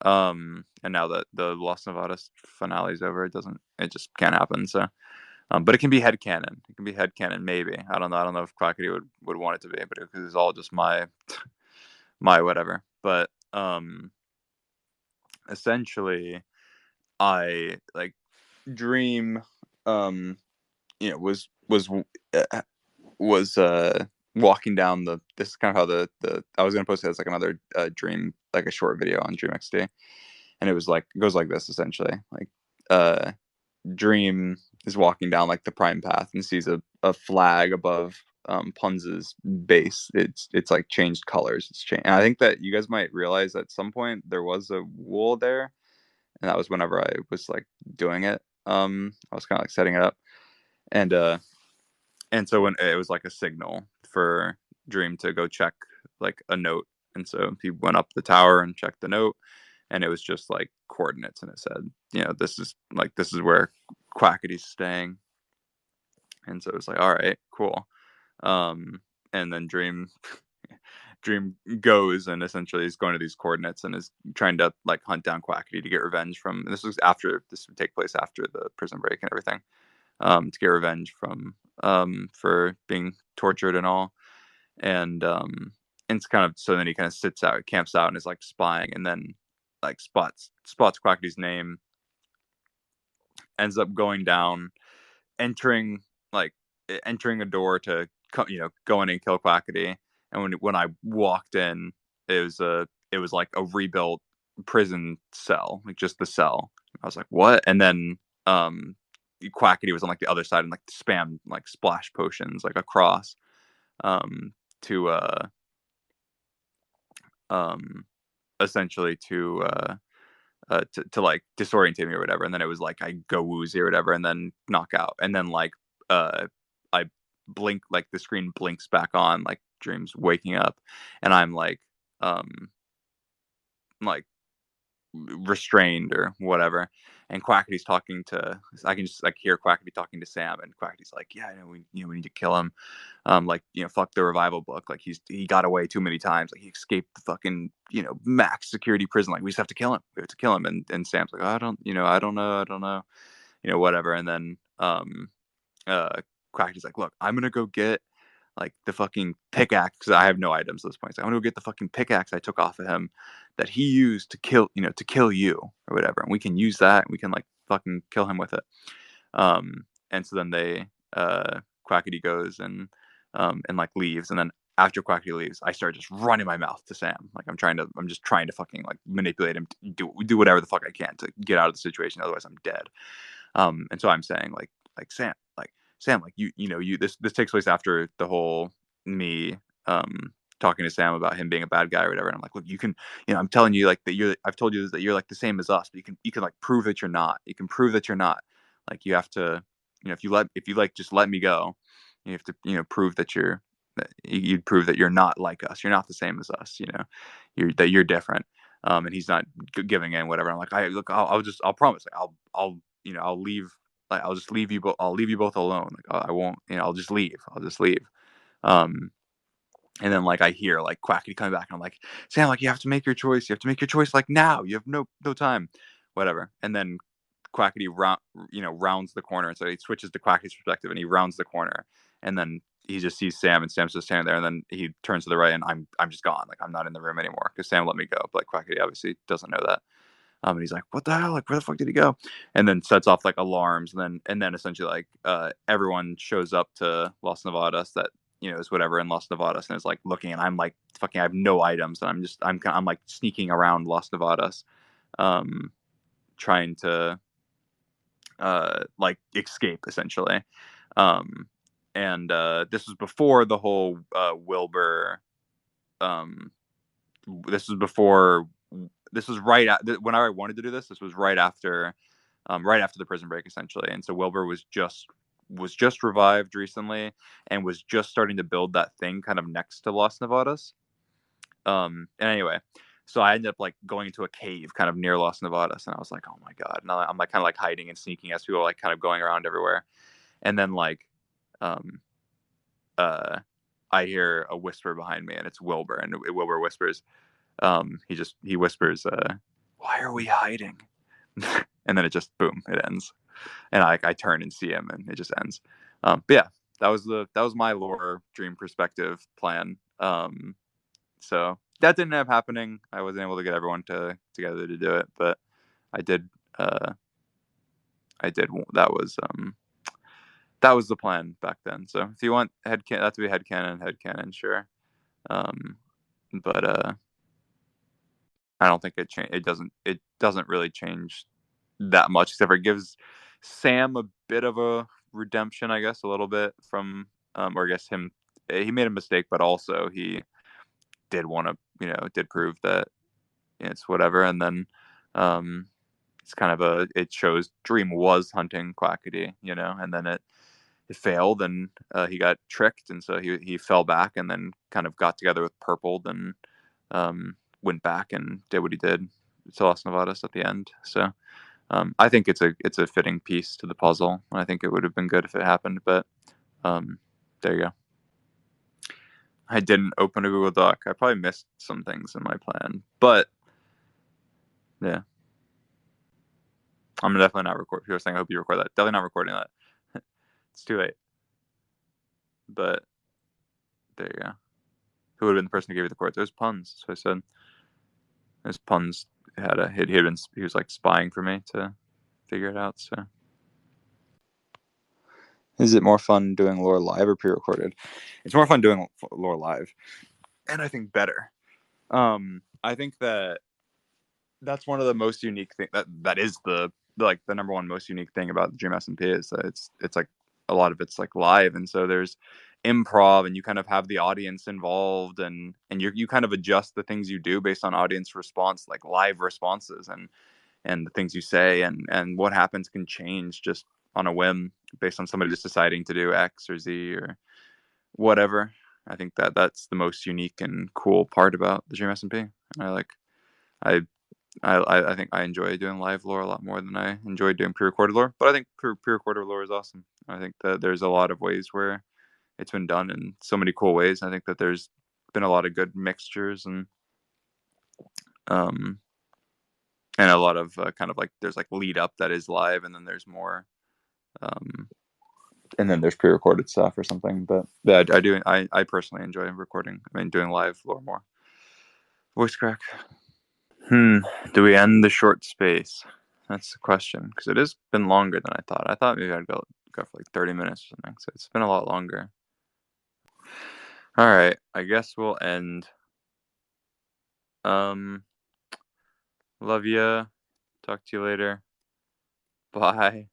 And now that the Las Nevadas finale is over, it just can't happen. So, but it can be headcanon. It can be headcanon, maybe. I don't know. I don't know if Quackity would want it to be, but because it's all just my whatever. But essentially, I like Dream, um, uh, was walking down the. This is kind of how the I was gonna post it as like another Dream, like a short video on Dream XD, and it goes like this essentially, like uh Dream is walking down like the prime path and sees a flag above Punz's base. It's like changed colors. It's changed. And I think that you guys might realize at some point there was a wool there, and that was whenever I was like doing it. I was kind of like setting it up, and so when it was like a signal for Dream to go check like a note, and so he went up the tower and checked the note, and it was just like coordinates, and it said, this is where Quackity's staying, and so it was like, all right, cool. And then Dream goes and essentially is going to these coordinates and is trying to like hunt down Quackity to get revenge from. This would take place after the prison break and everything, to get revenge from for being tortured and all, and it's kind of so then he kind of camps out and is like spying, and then like spots Quackity's name, ends up going down, entering like entering a door to go in and kill Quackity. And when I walked in, it was like a rebuilt prison cell, like just the cell. I was like, what? And then Quackity was on like the other side and like spam like splash potions like across, um to um essentially to like disorientate me or whatever. And then it was like I go woozy or whatever, and then knock out, and then like I blink, like the screen blinks back on, like Dream's waking up, and I'm like restrained or whatever. And Quackity's talking to, I can just like hear Quackity talking to Sam, and Quackity's like, yeah, we need to kill him. Like, fuck the revival book. Like he got away too many times. Like he escaped the fucking, max security prison. Like we just have to kill him. We have to kill him. And Sam's like, oh, I don't know, whatever. And then uh Quackity's like, look, I'm gonna go get like the fucking pickaxe, because I have no items at this point. So I'm gonna go get the fucking pickaxe I took off of him that he used to kill you or whatever, and we can use that, and we can like fucking kill him with it. And so then they Quackity goes and like leaves, and then after Quackity leaves, I start just running my mouth to Sam. Like I'm just trying to fucking like manipulate him to do whatever the fuck I can to get out of the situation. Otherwise, I'm dead. And so I'm saying Sam, like this takes place after the whole me talking to Sam about him being a bad guy or whatever. And I'm like, look, you can, I'm telling you like I've told you that you're like the same as us, but you can like prove that you're not. You can prove that you're not. Like you have to, if you like just let me go, you have to, prove that you'd prove that you're not like us. You're not the same as us. You're different. And he's not giving in, whatever. I'm like, I'll promise. Like, I'll leave. Like, I'll just leave you. I'll leave you both alone. Like, I won't. I'll just leave. I'll just leave. Um, and then like I hear like Quackity coming back, and I'm like, Sam, like you have to make your choice. You have to make your choice like now. You have no time, whatever. And then Quackity rounds the corner, and so he switches to Quackity's perspective, and he rounds the corner, and then he just sees Sam, and Sam's just standing there, and then he turns to the right, and I'm just gone. Like I'm not in the room anymore because Sam let me go, but Quackity obviously doesn't know that. And he's like, "What the hell? Like, where the fuck did he go?" And then sets off like alarms, and then essentially like everyone shows up to Las Nevadas that is whatever in Las Nevadas, and is like looking, and I'm like fucking, I have no items, and I'm like sneaking around Las Nevadas, um, trying to like escape essentially, um, and this was before the whole Wilbur. Um, this was before. This was right at when I wanted to do this. This was right after the prison break, essentially. And so Wilbur was just revived recently and was just starting to build that thing kind of next to Las Nevadas. And anyway, so I ended up like going into a cave kind of near Las Nevadas, and I was like, oh my god. And I'm like kind of like hiding and sneaking as people are like kind of going around everywhere. And then like um uh I hear a whisper behind me, and it's Wilbur, and Wilbur whispers, he whispers, why are we hiding? And then it just boom, it ends. And I turn and see him, and it just ends. But yeah, that was my lore dream perspective plan. So that didn't end up happening. I wasn't able to get everyone together to do it, but I did. Uh, I did. That was the plan back then. So if you want that to be headcanon, sure. Um, but I don't think it doesn't really change that much, except for it gives Sam a bit of a redemption, I guess, a little bit from, or I guess he made a mistake, but also he did want to, did prove that it's whatever. And then um, it's kind of it shows Dream was hunting Quackity, and then it failed, and he got tricked, and so he fell back, and then kind of got together with Purpled, and went back and did what he did to Las Nevadas at the end. So I think it's a fitting piece to the puzzle. I think it would have been good if it happened, but there you go. I didn't open a Google Doc. I probably missed some things in my plan, but yeah, I'm definitely not recording. People are saying I hope you record that. Definitely not recording that. It's too late. But there you go. Who would have been the person who gave you the chords? It was Puns. So I said, his Puns he was like spying for me to figure it out. So, is it more fun doing lore live or pre-recorded? It's more fun doing lore live, and I think better. I think that's one of the most unique thing that is the number one most unique thing about the Dream SMP is that it's like a lot of it's like live, and so there's improv, and you kind of have the audience involved, and you kind of adjust the things you do based on audience response, like live responses, and the things you say, and what happens can change just on a whim based on somebody just deciding to do X or Z or whatever. I think that's the most unique and cool part about the Dream SMP. I I think I enjoy doing live lore a lot more than I enjoy doing pre-recorded lore. But I think pre-recorded lore is awesome. I think that there's a lot of ways where it's been done in so many cool ways. I think that there's been a lot of good mixtures, um and a lot of kind of like there's like lead up that is live, and then there's more, and then there's pre-recorded stuff or something. But yeah, I personally enjoy recording. I mean, doing live lore more. Voice crack. Do we end the short space? That's the question, because it has been longer than I thought. I thought maybe I'd go for like 30 minutes or something. So it's been a lot longer. All right, I guess we'll end. Love ya. Talk to you later. Bye.